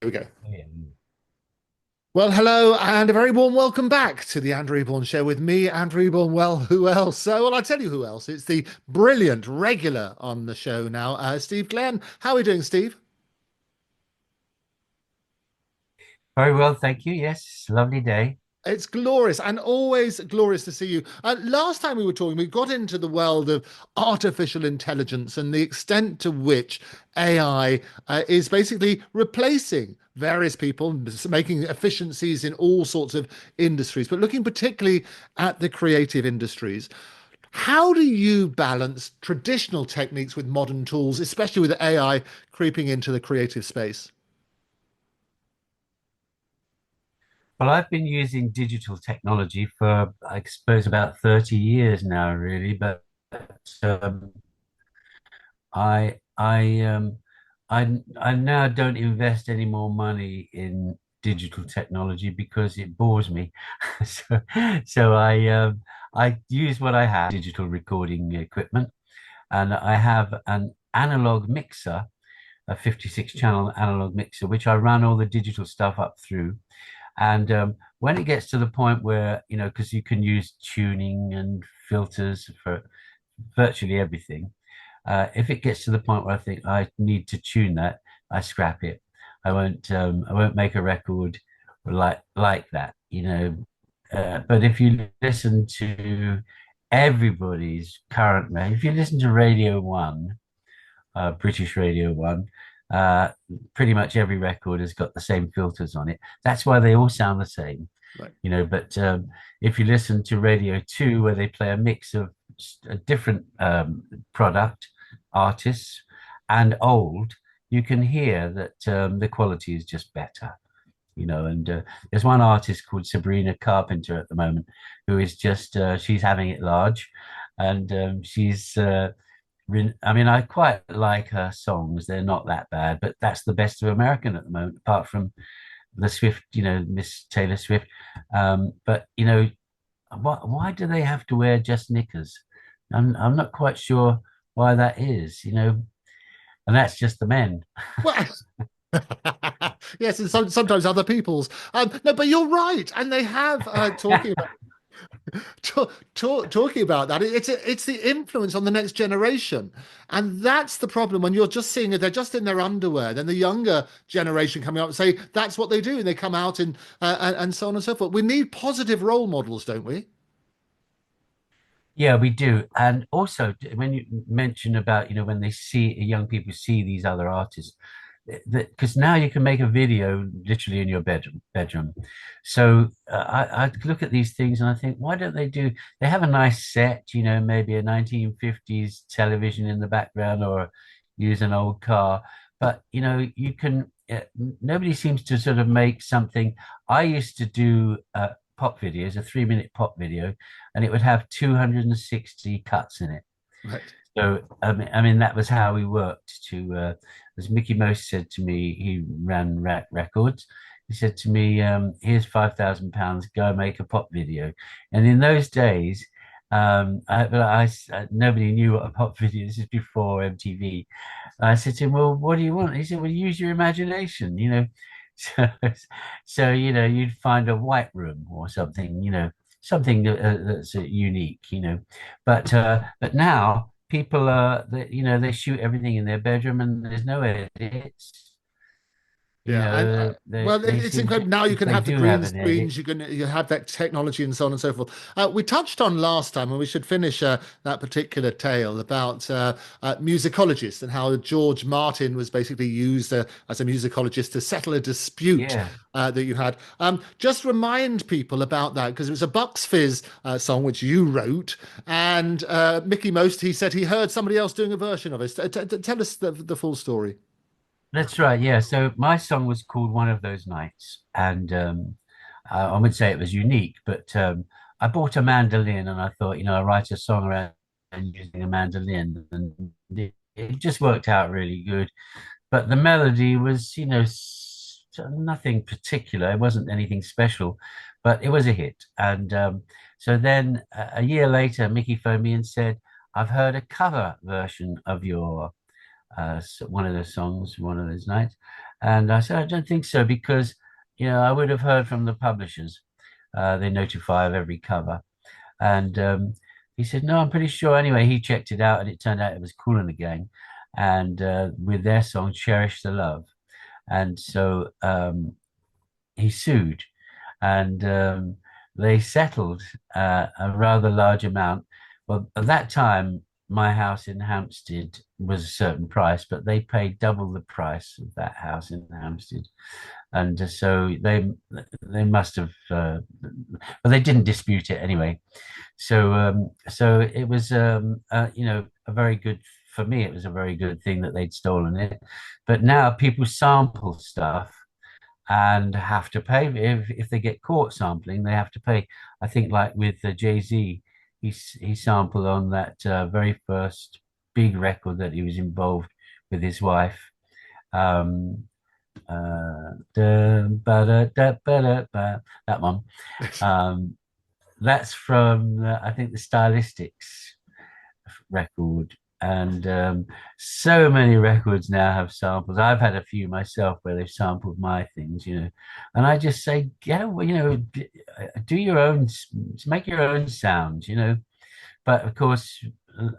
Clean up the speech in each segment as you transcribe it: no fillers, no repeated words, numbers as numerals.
we go. Yeah. Well, hello, and a very warm welcome back to the Andrew Eborn Show with me, Andrew Eborn. Well, who else? Well, I tell you who else. It's the brilliant regular on the show now, Steve Glenn. How are we doing, Steve? Very well, thank you. Yes, lovely day. It's glorious and always glorious to see you. Last time we were talking, we got into the world of artificial intelligence and the extent to which AI is basically replacing various people, making efficiencies in all sorts of industries, but looking particularly at the creative industries. How do you balance traditional techniques with modern tools, especially with AI creeping into the creative space? Well, I've been using digital technology for, I suppose, about 30 years now, really. But um, I, I, I now don't invest any more money in digital technology because it bores me. So, I use what I have, digital recording equipment, and I have an analog mixer, a 56 channel analog mixer, which I run all the digital stuff up through. And when it gets to the point where, because you can use tuning and filters for virtually everything, if it gets to the point where I think I need to tune that, I scrap it. I won't make a record like that, but if you listen to everybody's current, if you listen to Radio One, British Radio One, uh, pretty much every record has got the same filters on it. That's why they all sound the same, Right. But if you listen to Radio 2, where they play a mix of a different product, artists, and old, you can hear that the quality is just better. And there's one artist called Sabrina Carpenter at the moment who is just she's having it large, and she's I mean, I quite like her songs. They're not that bad, but that's the best of American at the moment, apart from the Swift, Miss Taylor Swift. But why do they have to wear just knickers? I'm not quite sure why that is, and that's just the men. Well, yes, and sometimes other people's. No, but you're right, and they have talking about that. It's the influence on the next generation, and that's the problem when you're just seeing it. They're just in their underwear. Then the younger generation coming up and say that's what they do, and they come out and so on and so forth. We need positive role models, don't we? Yeah, we do. And also, when you mention about, when they see young people see these other artists, because now you can make a video literally in your bedroom. So I look at these things and I think, why don't they have a nice set, maybe a 1950s television in the background or use an old car. But, you can, nobody seems to sort of make something. I used to do pop videos, a 3 minute pop video, and it would have 260 cuts in it. Right. So I mean that was how we worked. As Mickey Most said to me, he ran records. He said to me, "Here's £5,000. Go make a pop video." And in those days, nobody knew what a pop video. This is before MTV. I said to him, "Well, what do you want?" He said, "Well, use your imagination." So, you'd find a white room or something, something that's unique, but now people they shoot everything in their bedroom and there's no edits. Yeah, and well, They it's seem to, incredible. Now you if can they have the do green have an edit. screens, you have that technology and so on and so forth. We touched on last time, and we should finish that particular tale about musicologists and how George Martin was basically used as a musicologist to settle a dispute Yeah. that you had. Just remind people about that because it was a Bucks Fizz song which you wrote, and Mickey Most he said he heard somebody else doing a version of it. Tell us the full story. That's right. Yeah. So my song was called One of Those Nights. And I would say it was unique, but I bought a mandolin and I thought, I write a song around using a mandolin. And it just worked out really good. But the melody was, nothing particular. It wasn't anything special, but it was a hit. And so then a year later, Mickey phoned me and said, I've heard a cover version of your one of the songs, one of those nights. And I said, I don't think so, because, I would have heard from the publishers. They notify of every cover. And he said, no, I'm pretty sure. Anyway, he checked it out, and it turned out it was Kool and the Gang, and with their song "Cherish the Love." And so he sued, and they settled a rather large amount. Well, at that time, my house in Hampstead was a certain price, but they paid double the price of that house in Hampstead, and so they must have, but they didn't dispute it anyway. So it was, a very good, for me. It was a very good thing that they'd stolen it. But now people sample stuff and have to pay if they get caught sampling. They have to pay. I think, like with Jay-Z, he sampled on that very first big record that he was involved with his wife. Um, that one. Um, that's from I think the Stylistics record. And so many records now have samples. I've had a few myself where they've sampled my things, and I just say, yeah, well, do your own, make your own sounds, But of course,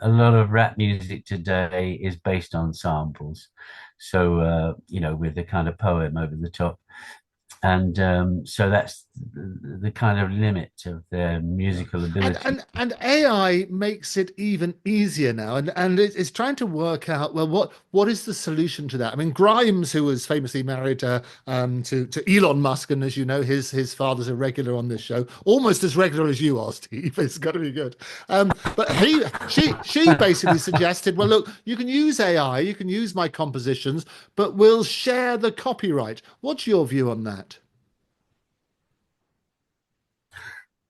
a lot of rap music today is based on samples. So, with the kind of poem over the top. And so that's the kind of limit of their musical ability. And AI makes it even easier now, and it's trying to work out, well, what is the solution to that? I mean, Grimes, who was famously married to Elon Musk, and as you know, his father's a regular on this show, almost as regular as you are, Steve. It's got to be good. But she basically suggested, well, look, you can use AI, you can use my compositions, but we'll share the copyright. What's your view on that?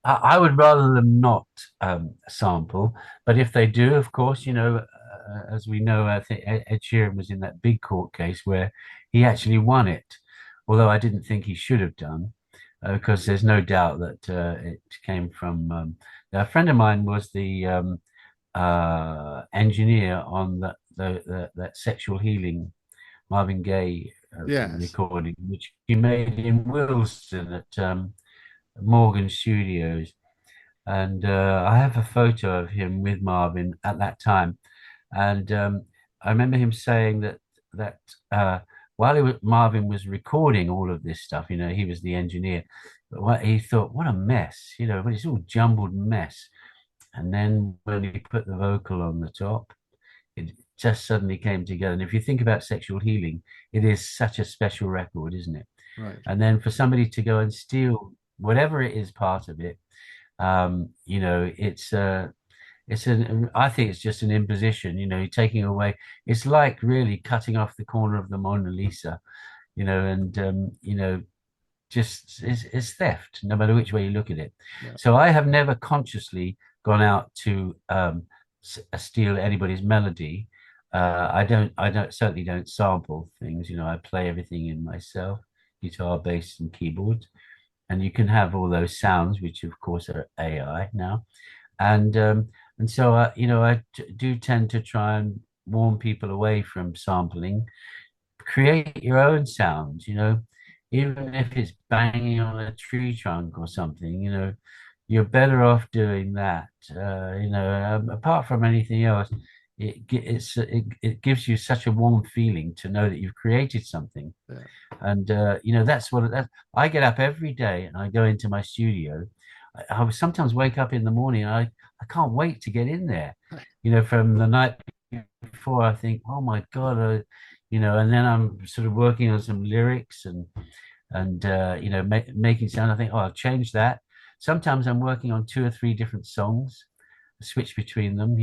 I would rather them not sample, but if they do, of course, as we know, I think Ed Sheeran was in that big court case where he actually won it, although I didn't think he should have done, because there's no doubt that it came from a friend of mine was the engineer on that Sexual Healing Marvin Gaye Yes. recording, which he made in Wilston at Morgan Studios. And I have a photo of him with Marvin at that time. And I remember him saying that while Marvin was recording all of this stuff, he was the engineer. But he thought, what a mess, but it's all jumbled mess. And then when he put the vocal on the top, it just suddenly came together. And if you think about Sexual Healing, it is such a special record, isn't it? Right. And then for somebody to go and steal whatever it is part of it, I think it's just an imposition, you're taking away. It's like really cutting off the corner of the Mona Lisa, and just it's theft, no matter which way you look at it. Yeah. So I have never consciously gone out to steal anybody's melody. I certainly don't sample things. I play everything in myself, guitar, bass, and keyboard. And you can have all those sounds, which of course are AI now. And so I do tend to try and warn people away from sampling. Create your own sounds, even if it's banging on a tree trunk or something, you're better off doing that. Apart from anything else, it gives you such a warm feeling to know that you've created something. Yeah. And that's I get up every day and I go into my studio. I sometimes wake up in the morning and I can't wait to get in there. From the night before, I think, oh my God, and then I'm sort of working on some lyrics and making sound. I think, oh, I'll change that. Sometimes I'm working on 2 or 3 different songs, switch between them,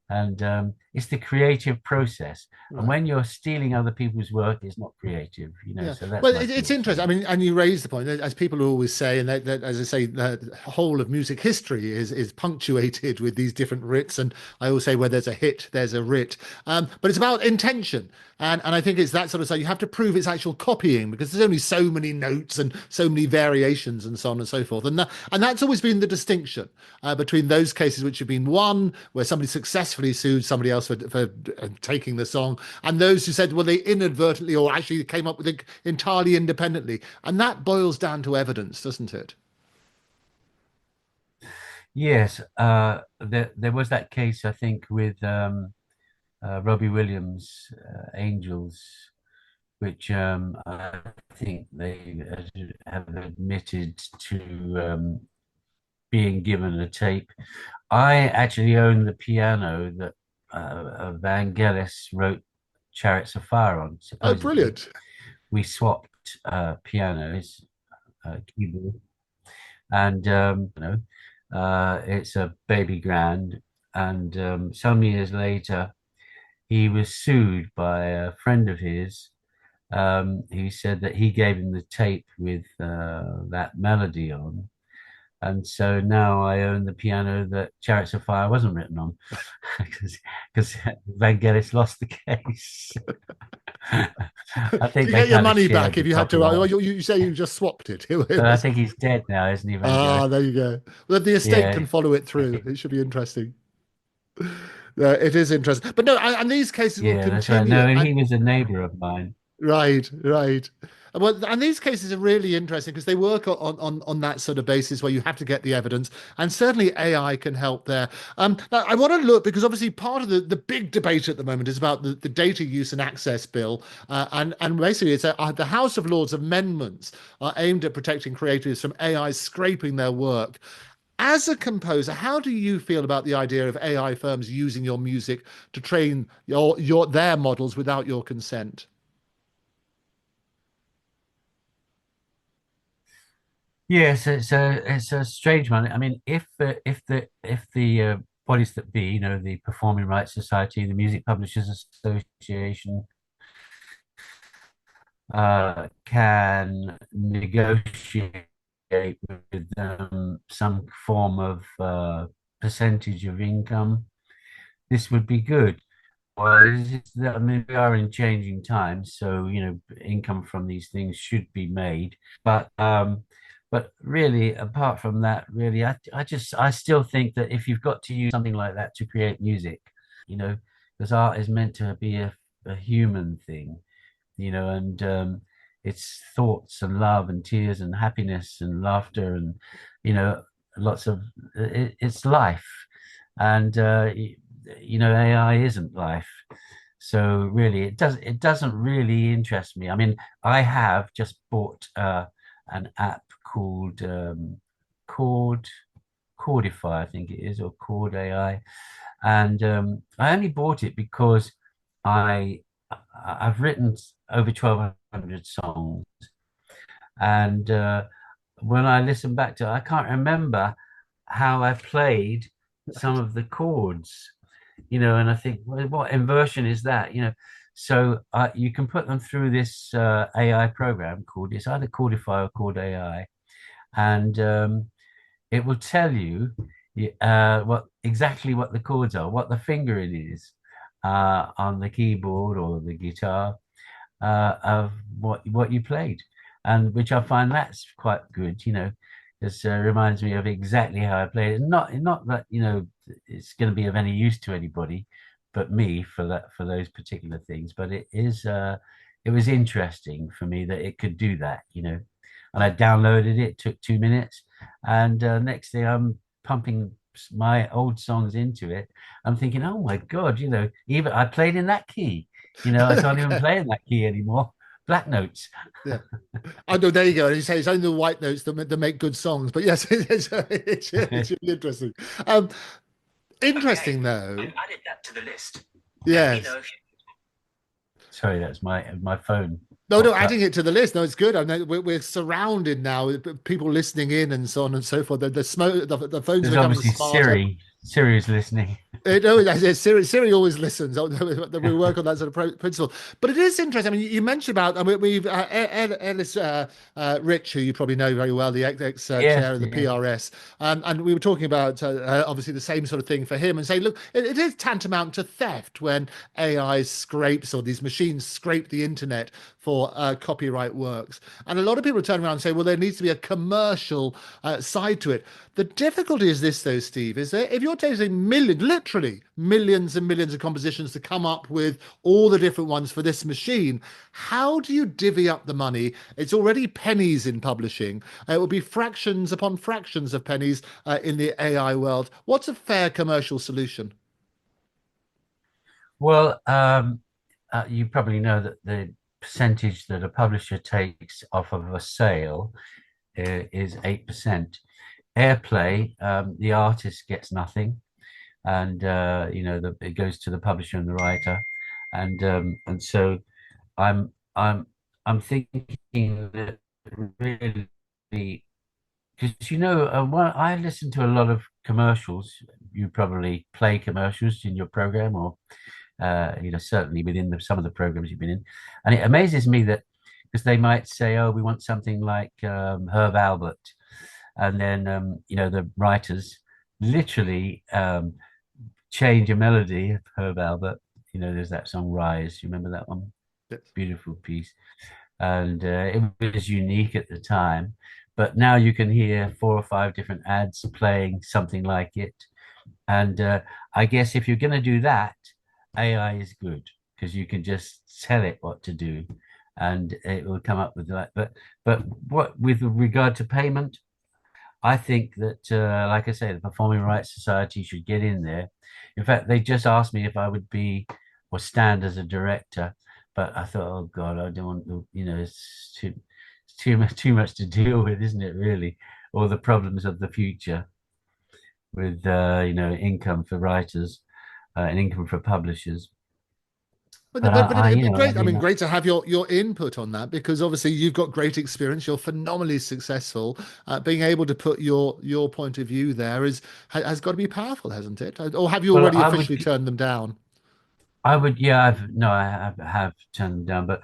and it's the creative process. Right. And when you're stealing other people's work, it's not creative, Yeah. So that's well, it's interesting. I mean, and you raise the point, as people always say, and that as I say, the whole of music history is punctuated with these different writs. And I always say, where there's a hit, there's a writ. But it's about intention. And I think it's that sort of, so you have to prove it's actual copying, because there's only so many notes and so many variations and so on and so forth. And that's always been the distinction between those cases which have been won, where somebody successfully successfully sued somebody else for taking the song, and those who said, well, they inadvertently or actually came up with it entirely independently. And that boils down to evidence, doesn't it? Yes, there was that case, I think, with Robbie Williams, Angels, which I think they have admitted to being given a tape. I actually own the piano that Vangelis wrote Chariots of Fire on, Oh, supposedly. brilliant. We swapped pianos, keyboard, and it's a baby grand. And some years later, he was sued by a friend of his. He said that he gave him the tape with that melody on. And so now I own the piano that Chariots of Fire wasn't written on because Vangelis lost the case. I So think you they get your kind of money shared back the if you had to. copyright. You say you just swapped it. It But I was, think he's dead now, isn't he, Vangelis? ah, there you go. Well, the estate Yeah. can follow it through. It should be interesting. It is interesting. But no, and these cases will Yeah, that's right. continue. No, he was a neighbor of mine. Right, right. Well, and these cases are really interesting because they work on that sort of basis where you have to get the evidence, and certainly AI can help there. Now I want to look because obviously part of the big debate at the moment is about the data use and access bill, and basically it's the House of Lords amendments are aimed at protecting creators from AI scraping their work. As a composer, how do you feel about the idea of AI firms using your music to train their models without your consent? Yes, it's a strange one. I mean, if the bodies that be, the Performing Rights Society, the Music Publishers Association, can negotiate with some form of percentage of income, this would be good. Well, I mean, we are in changing times, so income from these things should be made. But really, apart from that, really, I still think that if you've got to use something like that to create music, you know, because art is meant to be a human thing, and it's thoughts and love and tears and happiness and laughter and you know, lots of it's life, and AI isn't life. So really, it doesn't really interest me. I mean, I have just bought an app called Chord Chordify, I think it is, or Chord AI, and I only bought it because I I've written over 1,200 songs, and when I listen back to it, I can't remember how I played some of the chords, and I think, well, what inversion is that, So you can put them through this AI program called, it's either Chordify or Chord AI, and it will tell you what exactly what the chords are, what the fingering is on the keyboard or the guitar of what you played, and which I find that's quite good. This reminds me of exactly how I played it. Not that it's going to be of any use to anybody, but me for those particular things. But it was interesting for me that it could do that. And I downloaded it. Took 2 minutes, and next thing I'm pumping my old songs into it. I'm thinking, oh my God, even I played in that key. I can't even play in that key anymore. Black notes. Yeah. I know, there you go. And you say it's only the white notes that make good songs. But yes, it's really interesting. Um, Okay, interesting though. I've added that to the list. Let me know Yes. if you... Sorry, that's my phone No, popped up. adding it to the list. No, it's good. I know we're surrounded now with people listening in and so on and so forth. The phones are There's becoming obviously smarter. Siri. Siri's listening. No, Siri always listens. We work on that sort of principle. But it is interesting. I mean, you mentioned about, I mean, we've Ellis Rich, who you probably know very well, the ex Yes, chair of the yes. PRS, and we were talking about obviously the same sort of thing for him, and say, look, it is tantamount to theft when AI scrapes or these machines scrape the internet for copyright works. And a lot of people turn around and say, well, there needs to be a commercial side to it. The difficulty is this, though, Steve, is that if you're taking millions, literally millions and millions of compositions to come up with all the different ones for this machine. How do you divvy up the money? It's already pennies in publishing. It will be fractions upon fractions of pennies in the AI world. What's a fair commercial solution? Well, you probably know that the percentage that a publisher takes off of a sale is 8%. Airplay, the artist gets nothing, and it goes to the publisher and the writer, and so I'm I'm I'm thinking that really, because I listen to a lot of commercials. You probably play commercials in your program, or certainly within some of the programs you've been in, and it amazes me that because they might say, "Oh, we want something like Herb Albert," and then the writers literally change a melody of Herb Albert. There's that song "Rise." You remember that one? Yes. Beautiful piece, and it was unique at the time. But now you can hear 4 or 5 different ads playing something like it, and I guess if you're going to do that, AI is good because you can just tell it what to do, and it will come up with that. But what with regard to payment, I think that, like I say, the Performing Rights Society should get in there. In fact, they just asked me if I would be or stand as a director, but I thought, oh God, I don't want to, it's too much to deal with, isn't it? Really, all the problems of the future with income for writers and income for publishers. But But I, it'd you be know, I great. I mean, mean, great to have your input on that because obviously you've got great experience. You're phenomenally successful. Being able to put your point of view there has got to be powerful, hasn't it? Or have you well, already officially turned them down? yeah, I have turned them down, but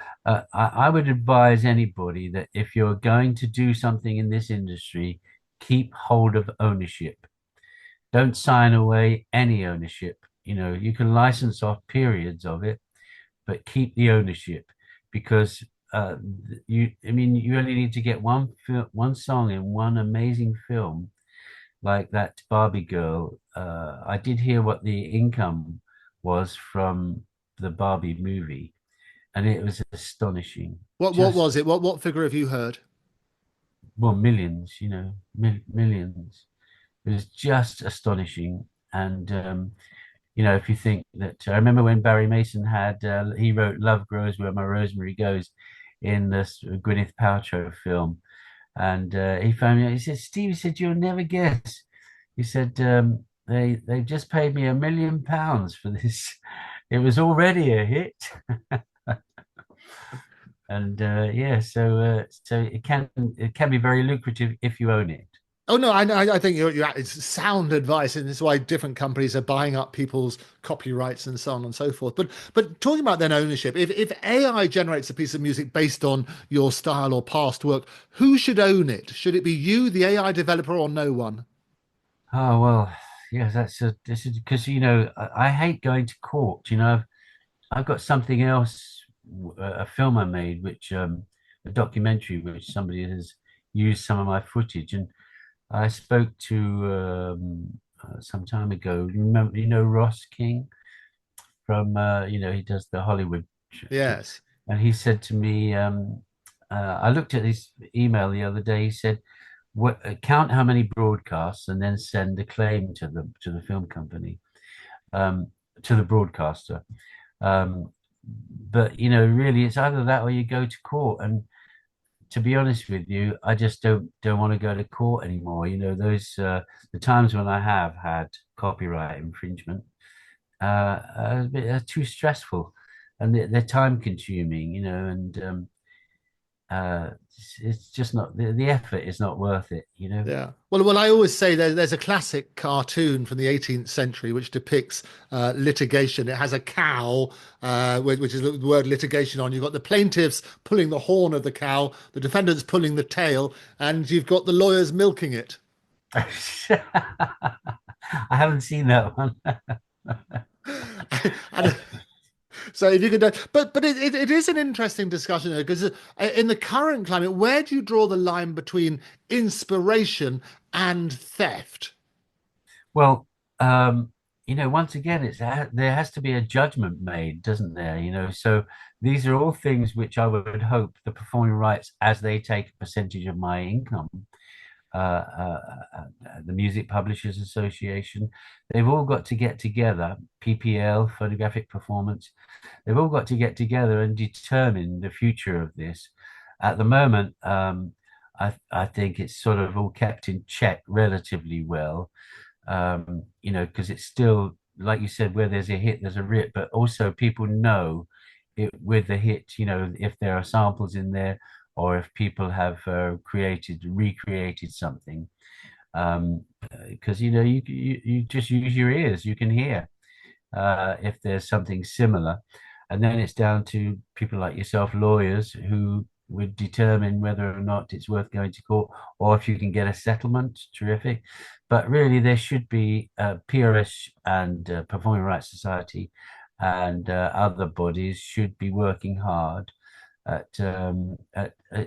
I would advise anybody that if you're going to do something in this industry, keep hold of ownership. Don't sign away any ownership. You can license off periods of it, but keep the ownership because I mean, you only need to get one song in one amazing film like that Barbie girl. I did hear what the income was from the Barbie movie, and it was astonishing. What Just was it? What figure have you heard? well, millions, millions. It was just astonishing, and if you think that, I remember when Barry Mason he wrote "Love Grows Where My Rosemary Goes" in this Gwyneth Paltrow film, and he phoned me. He said, "Steve," he said, "you'll never guess." He said, "They've just paid me £1 million for this." It was already a hit, and yeah, so it can be very lucrative if you own it. Oh no, I think it's sound advice, and this is why different companies are buying up people's copyrights and so on and so forth. But talking about then ownership, if AI generates a piece of music based on your style or past work, who should own it? Should it be you, the AI developer, or no one? Oh well, yeah, this is because I hate going to court. I've got something else, a film I made, which a documentary which somebody has used some of my footage, and I spoke to some time ago. Remember, Ross King from he does the Hollywood, Yes. and he said to me, I looked at his email the other day. He said, "What count how many broadcasts and then send a claim to the film company, to the broadcaster." Um, but really, it's either that or you go to court. And to be honest with you, I just don't want to go to court anymore. Those the times when I have had copyright infringement are too stressful, and they're time consuming. And it's just not the effort is not worth it. Yeah. Well, I always say there's a classic cartoon from the 18th century which depicts litigation. It has a cow, which is the word litigation on. You've got the plaintiffs pulling the horn of the cow, the defendants pulling the tail, and you've got the lawyers milking it. I haven't seen that one. And so if you could, but it is an interesting discussion because in the current climate, where do you draw the line between inspiration and theft? Well, once again, there has to be a judgment made, doesn't there? So these are all things which I would hope the performing rights, as they take a percentage of my income, uh, uh, the Music Publishers Association, they've all got to get together, PPL, Photographic Performance, they've all got to get together and determine the future of this. At the moment, I think it's sort of all kept in check relatively well, because it's still, like you said, where there's a hit, there's a rip, but also people know it with the hit, if there are samples in there or if people have recreated something. Because, you just use your ears, you can hear if there's something similar. And then it's down to people like yourself, lawyers, who would determine whether or not it's worth going to court, or if you can get a settlement, terrific. But really, there should be PRS and Performing Rights Society and other bodies should be working hard at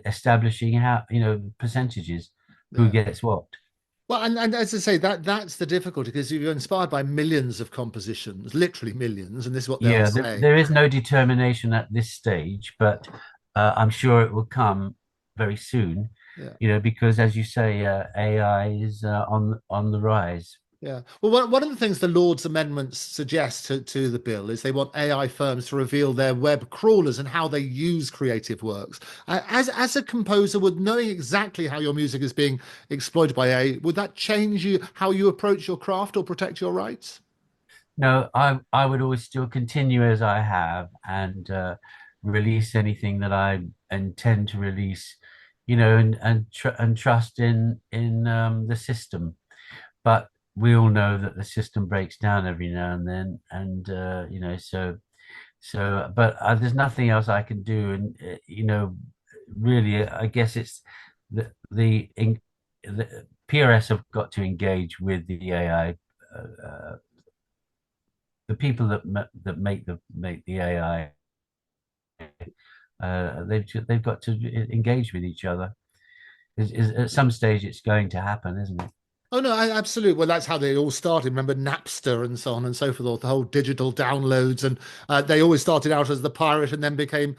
establishing how, percentages, who Yeah. gets what. Well, and as I say, that's the difficulty because you're inspired by millions of compositions, literally millions, and this is what they'll Yeah, say. there is no determination at this stage, but I'm sure it will come very soon, Yeah. because as you say, AI is on the rise. Yeah. Well, one of the things the Lord's amendments suggest to the bill is they want AI firms to reveal their web crawlers and how they use creative works. As a composer, would knowing exactly how your music is being exploited by AI, would that change how you approach your craft or protect your rights? No, I would always still continue as I have and release anything that I intend to release, and trust in the system. But we all know that the system breaks down every now and then, and but there's nothing else I can do, and really, I guess it's the PRS have got to engage with the AI, the people that make the AI. They've got to engage with each other. At some stage, it's going to happen, isn't it? Oh no, absolutely. Well, that's how they all started. Remember Napster and so on and so forth, the whole digital downloads, and they always started out as the pirate and then became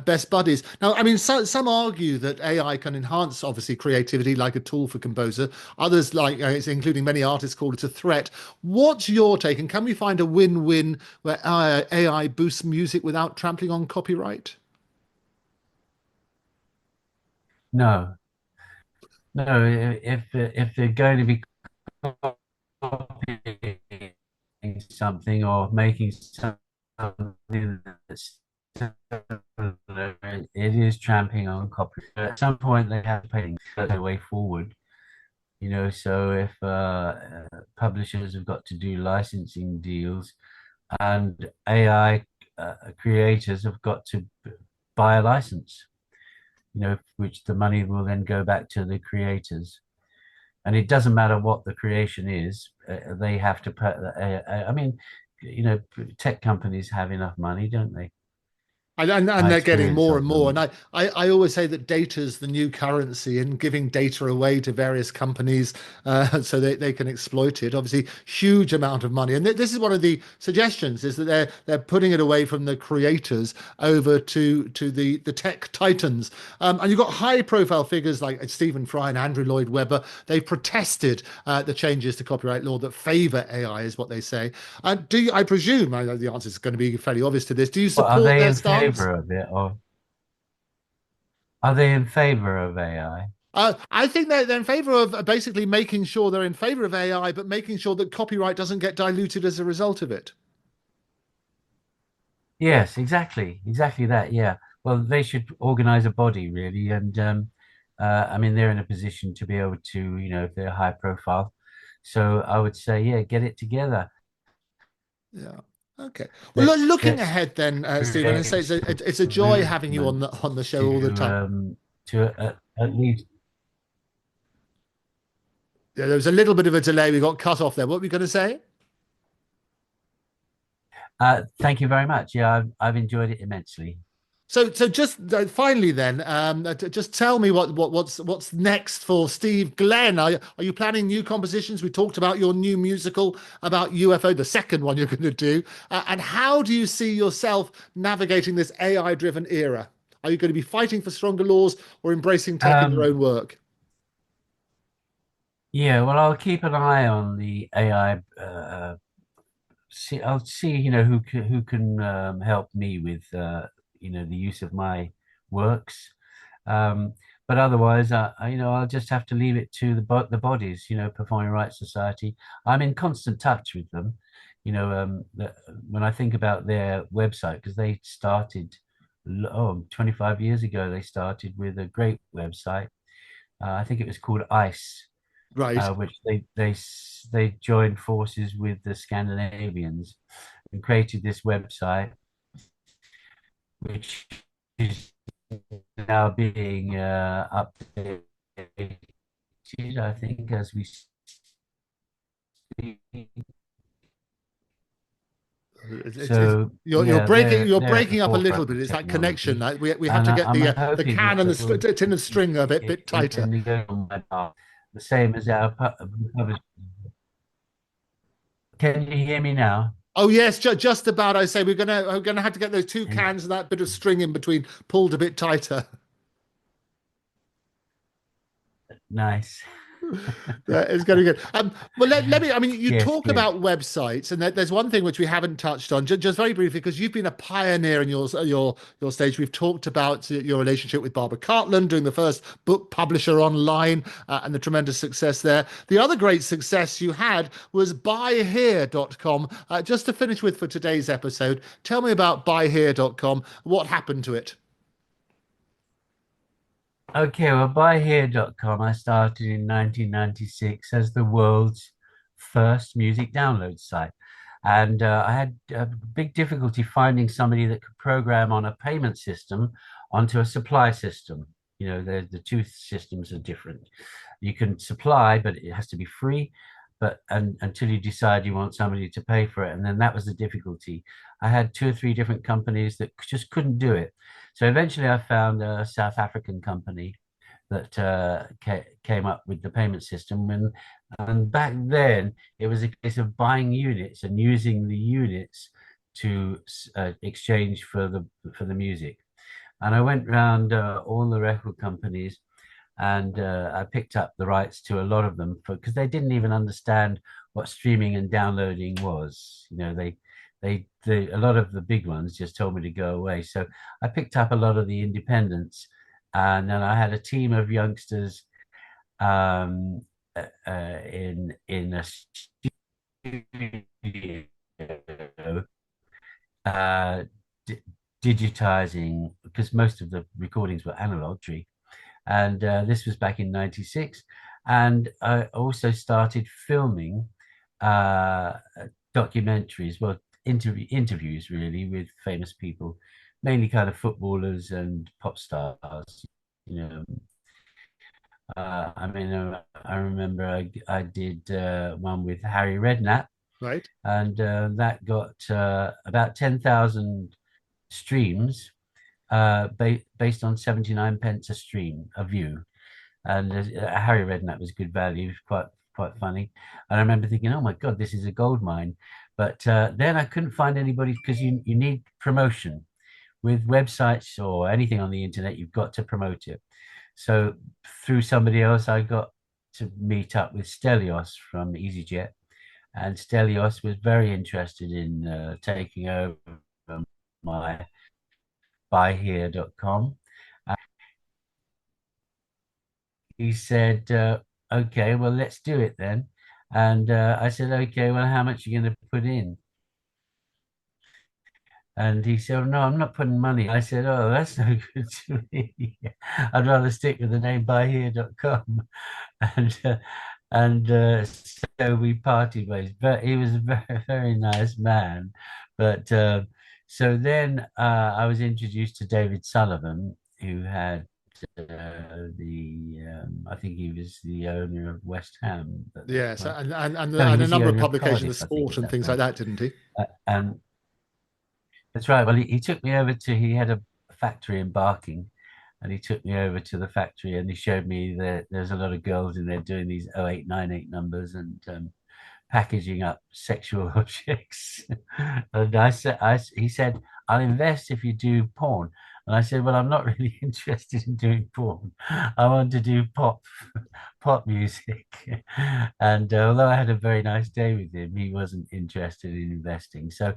best buddies. Now, I mean, some argue that AI can enhance, obviously, creativity like a tool for composer. Others, like including many artists, call it a threat. What's your take? And can we find a win-win where AI boosts music without trampling on copyright? No, no. If they're going to be copying something or making something that's similar, it is tramping on copyright. At some point, they have to pay their way forward. So if publishers have got to do licensing deals, and AI creators have got to buy a license, which the money will then go back to the creators. And it doesn't matter what the creation is, they have to put. I mean, tech companies have enough money, don't they? And My they're getting experience more and of more. And them. I always say that data is the new currency and giving data away to various companies so they can exploit it. Obviously, huge amount of money. And this is one of the suggestions is that they're putting it away from the creators over to the tech titans. And you've got high profile figures like Stephen Fry and Andrew Lloyd Webber. They've protested the changes to copyright law that favor AI, is what they say. I presume, I know the answer is going to be fairly obvious to this. Do you But are support they their in stance? favor of it, or are they in favor of AI? I think they're in favor of basically making sure they're in favor of AI, but making sure that copyright doesn't get diluted as a result of it. Yes, exactly that. Yeah. Well, they should organize a body really, and I mean, they're in a position to be able to, if they're high profile. So I would say, yeah, get it together. Yeah. Okay. Well, looking Let's ahead then, Stephen, and say create it's a joy having you on movement the show all the to time. at least. Yeah, there was a little bit of a delay. We got cut off there. What were we going to say? Thank you very much. Yeah, I've enjoyed it immensely. So just finally, then, just tell me what's next for Steve Glenn. Are you planning new compositions? We talked about your new musical about UFO, the second one you're going to do, and how do you see yourself navigating this AI-driven era? Are you going to be fighting for stronger laws or embracing tech in your Um, own work? yeah, well, I'll keep an eye on the AI. I'll see, who can help me with, the use of my works. Um, but otherwise, I'll just have to leave it to the bodies, Performing Rights Society. I'm in constant touch with them. When I think about their website, because they started, 25 years ago, they started with a great website. I think it was called ICE, Right. which they joined forces with the Scandinavians and created this website, which is now being updated, I think, as we speak. It's So you're yeah, breaking you're they're at the breaking up a little forefront bit. of It's that connection. technology, We have and to get I'm the hoping can and that will the tin and string a bit tighter. in the go on my path, the same as our publishing. Can you hear me now? Oh yes, just about. I say we're gonna have to get those two And cans and that bit of string in between pulled a bit tighter. nice. That is going to be good. Well, let me. I mean, you Yes, talk good. about websites, and there's one thing which we haven't touched on, just very briefly, because you've been a pioneer in your stage. We've talked about your relationship with Barbara Cartland, doing the first book publisher online, and the tremendous success there. The other great success you had was buyhere.com. Just to finish with for today's episode, tell me about buyhere.com. What happened to it? Okay, well, buyhere.com, I started in 1996 as the world's first music download site. And I had a big difficulty finding somebody that could program on a payment system onto a supply system. The two systems are different. You can supply, but it has to be free. But until you decide you want somebody to pay for it, and then that was the difficulty. I had two or three different companies that just couldn't do it. So eventually, I found a South African company that came up with the payment system. And back then, it was a case of buying units and using the units to exchange for the music. And I went around all the record companies, and I picked up the rights to a lot of them because they didn't even understand what streaming and downloading was. A lot of the big ones just told me to go away. So I picked up a lot of the independents, and then I had a team of youngsters um, in a studio uh, d- digitizing because most of the recordings were analog tree, and this was back in '96. And I also started filming uh, documentaries, well, interviews really with famous people, mainly kind of footballers and pop stars. You know, I remember I did one with Harry Redknapp, Right. and that got about 10,000 streams based on 79 pence a stream, a view. And Harry Redknapp was good value, quite funny. And I remember thinking, oh my God, this is a gold mine. But then I couldn't find anybody because you need promotion with websites or anything on the internet. You've got to promote it. So through somebody else, I got to meet up with Stelios from EasyJet, and Stelios was very interested in taking over my buyhere.com. He said, okay, well, let's do it then. And I said, okay, well, how much are you going to put in? And he said, oh, no, I'm not putting money. I said, oh, that's no good to me. I'd rather stick with the name buyhere.com. And so we parted ways. But he was a very, very nice man. But so then I was introduced to David Sullivan, who had I think he was the owner of West Ham at that Yes, time. No, he and a was the number of owner of publications, the Cardiff, I think, sport at and that things like time. that, didn't he? And that's right. Well, he took me over to, he had a factory in Barking, and he took me over to the factory and he showed me that there's a lot of girls in there doing these 0898 numbers and packaging up sexual objects. And he said, I'll invest if you do porn. And I said, well, I'm not really interested in doing porn. I want to do pop music. And although I had a very nice day with him, he wasn't interested in investing. So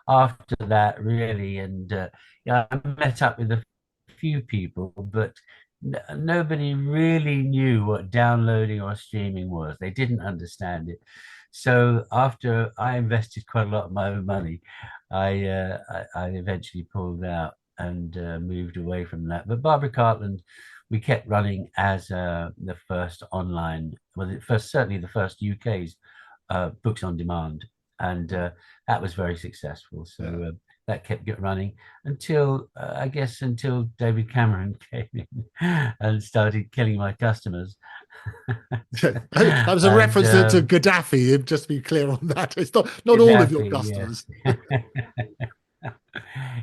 after that, really, and yeah, I met up with a few people, but nobody really knew what downloading or streaming was. They didn't understand it. So after I invested quite a lot of my own money, I eventually pulled out and moved away from that. But Barbara Cartland, we kept running as the first online, well, certainly the first UK's books on demand, and that was very successful. So that kept running until I guess until David Cameron came in and started killing my customers. That was a And reference to Gaddafi. Just to be clear on that, it's not all of your Gaddafi, customers.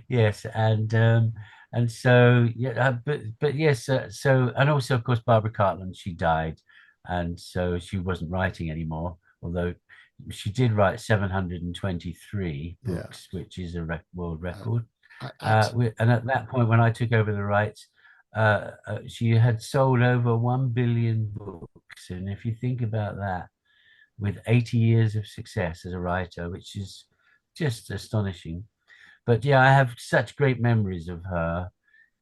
yes. Yes, and so yeah, but yes, so and also of course Barbara Cartland, she died, and so she wasn't writing anymore. Although she did write 723 books, which is a world record. And at that point, when I took over the rights, she had sold over 1 billion books. And if you think about that, with 80 years of success as a writer, which is just astonishing. But yeah, I have such great memories of her,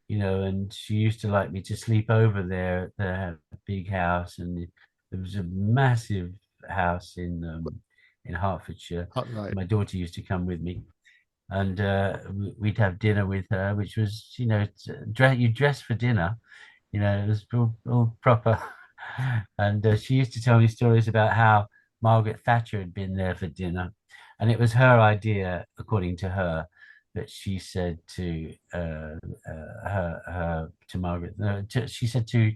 and she used to like me to sleep over there at the big house, and there was a massive house in Hertfordshire. Right. My daughter used to come with me, and we'd have dinner with her, which was, you dress for dinner, it was all proper. And she used to tell me stories about how Margaret Thatcher had been there for dinner, and it was her idea, according to her, that she said to her to Margaret. She said to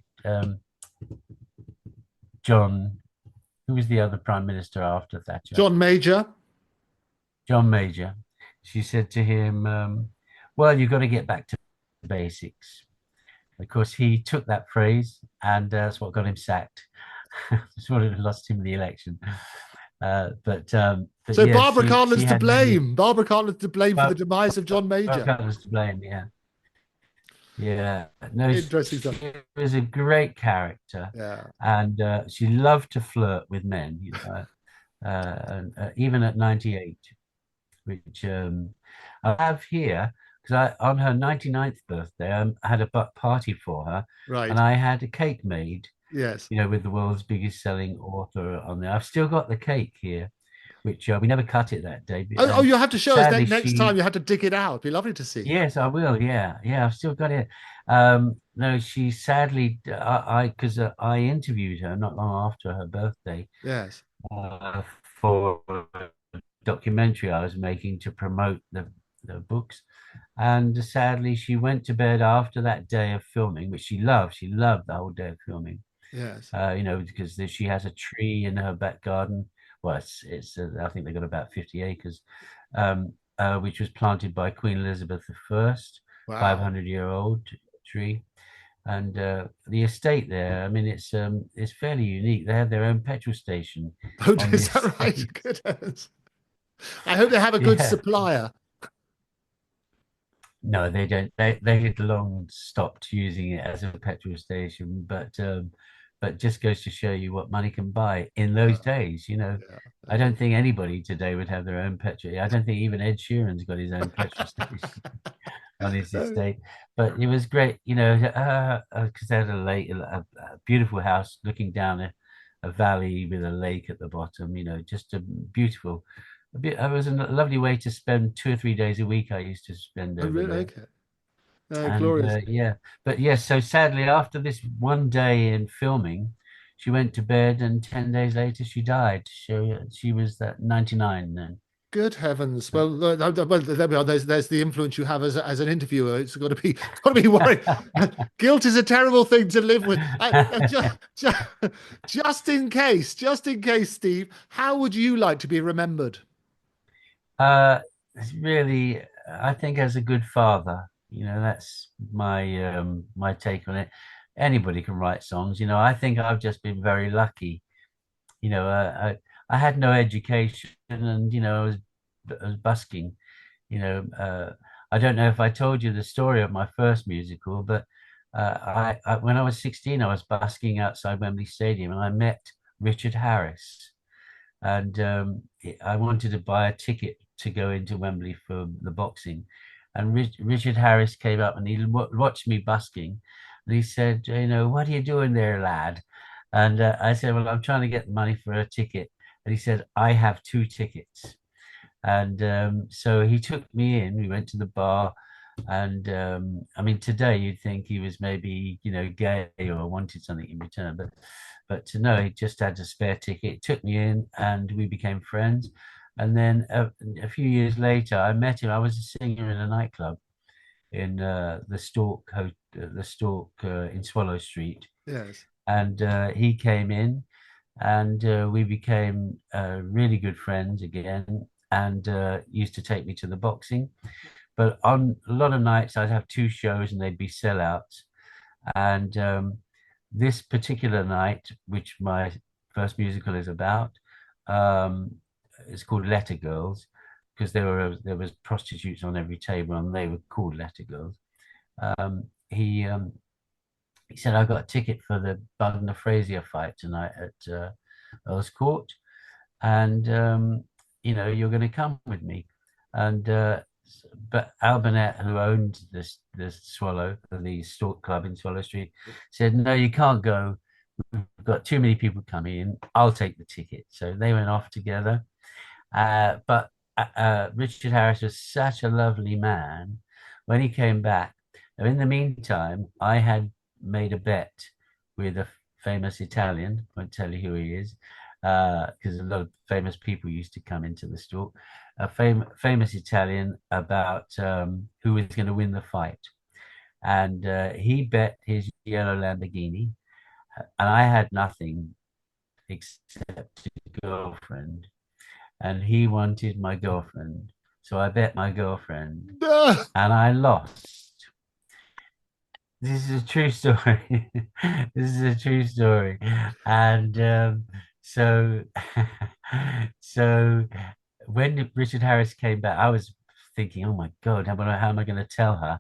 John, who was the other prime minister after Thatcher? John Major. John Major. She said to him, well, you've got to get back to basics. Of course, he took that phrase, and that's what got him sacked. That's what lost him the election. But so yes, Barbara Cartland's to blame. Many... Barbara Cartland's to blame for the demise of John Major. Barbara Cartland's to blame, yeah. Yeah, no, interesting stuff. She was a great character. Yeah, and she loved to flirt with men, and even at 98, which I have here because on her 99th birthday, I had a party for her, right, and I had a cake made. Yes, with the world's biggest selling author on there. I've still got the cake here, which we never cut it that day. Oh, you have to show us next time. You have to dig it out. It'd be lovely to see. Yes, I will. Yeah, I've still got it. No, she sadly, because I interviewed her not long after her birthday. Yes. For a documentary I was making to promote the books, and sadly she went to bed after that day of filming, which she loved. She loved the whole day of filming. Yes. Because she has a tree in her back garden. Well, it's I think they've got about 50 acres, which was planted by Queen Elizabeth I, 500-year-old tree. And the estate there, I mean, it's fairly unique. They have their own petrol station. Oh, is that right? Good. I hope they have a good supplier. No, they don't. They had long stopped using it as a petrol station, but just goes to show you what money can buy in those days. I don't think anybody today would have their own petrol. I don't think even Ed Sheeran's got his own petrol station on his estate. But it was great, because they had a lake, a beautiful house looking down a valley with a lake at the bottom. Just a beautiful. It was a lovely way to spend 2 or 3 days a week. I used to spend over there. Okay. Glorious. But yes, so sadly, after this one day in filming, she went to bed, and 10 days later she died. She was 99 then. Good heavens! Well, there we are. There's the influence you have as an interviewer. It's got to be worried. Guilt is a terrible thing to live with. Just in case, Steve, how would you like to be remembered? Really, I think as a good father. that's my take on it. Anybody can write songs. I think I've just been very lucky. I had no education, and I was busking. You know, I don't know if I told you the story of my first musical, but when I was 16, I was busking outside Wembley Stadium, and I met Richard Harris, and I wanted to buy a ticket to go into Wembley for the boxing. And Richard Harris came up and he watched me busking, and he said, "What are you doing there, lad?" And I said, "Well, I'm trying to get money for a ticket." And he said, "I have two tickets." And so he took me in. We went to the bar, and I mean, today you'd think he was maybe, gay or wanted something in return, but to know he just had a spare ticket. He took me in, and we became friends. And then a few years later, I met him. I was a singer in a nightclub in the Stork in Swallow Street, Yes. and he came in, and we became really good friends again, and used to take me to the boxing. But on a lot of nights, I'd have two shows, and they'd be sellouts. And this particular night, which my first musical is about, um, it's called Letter Girls, because there was prostitutes on every table, and they were called Letter Girls. Um, he he said, "I got a ticket for the Bugner Frazier fight tonight at Earl's Court, and you're going to come with me." And but Al Burnett, who owned the Stork Club in Swallow Street, said, "No, you can't go. We've got too many people coming in. I'll take the ticket." So they went off together. But Richard Harris was such a lovely man. When he came back, now in the meantime, I had made a bet with a famous Italian. I won't tell you who he is, because a lot of famous people used to come into the store. A famous Italian about who was going to win the fight. And he bet his yellow Lamborghini, and I had nothing except his girlfriend, and he wanted my girlfriend. So I bet my girlfriend, and I lost. This is a true story. This is a true story. And so, so when Richard Harris came back, I was thinking, "Oh my God, how am I going to tell her?"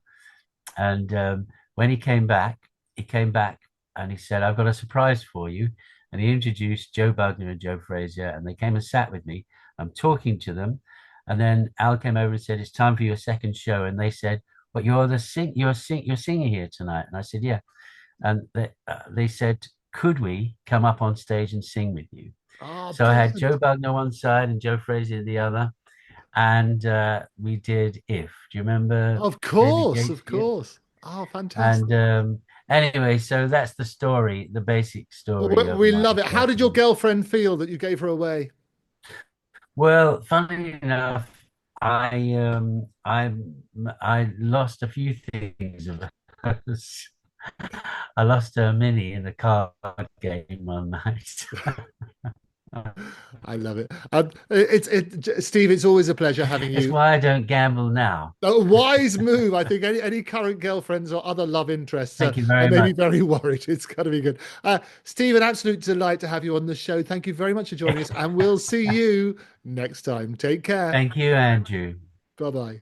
And when he came back and he said, "I've got a surprise for you." And he introduced Joe Bugner and Joe Frazier, and they came and sat with me. I'm talking to them. And then Al came over and said, "It's time for your second show." And they said, "But you're singing here tonight." And I said, "Yeah." And they said, "Could we come up on stage and sing with you?" Oh, So I had brilliant. Joe Bugner one side and Joe Frazier the other, and we did "If." Do you remember Of David course, Gates' of "If"? course. Oh, And fantastic. anyway, so that's the story, the basic Well, story of we my love it. How first did your music. girlfriend feel that you gave her away? Well, funny enough, I lost a few things of hers. I lost a mini in a card game one night. I love it. Steve. It's always a pleasure having It's you. why I don't gamble now. A wise move. I think any current girlfriends or other love interests Thank you are very maybe much. very worried. It's got to be good. Steve, an absolute delight to have you on the show. Thank you very much for joining us, and we'll see you next time. Take care. Thank you, Andrew. Bye bye.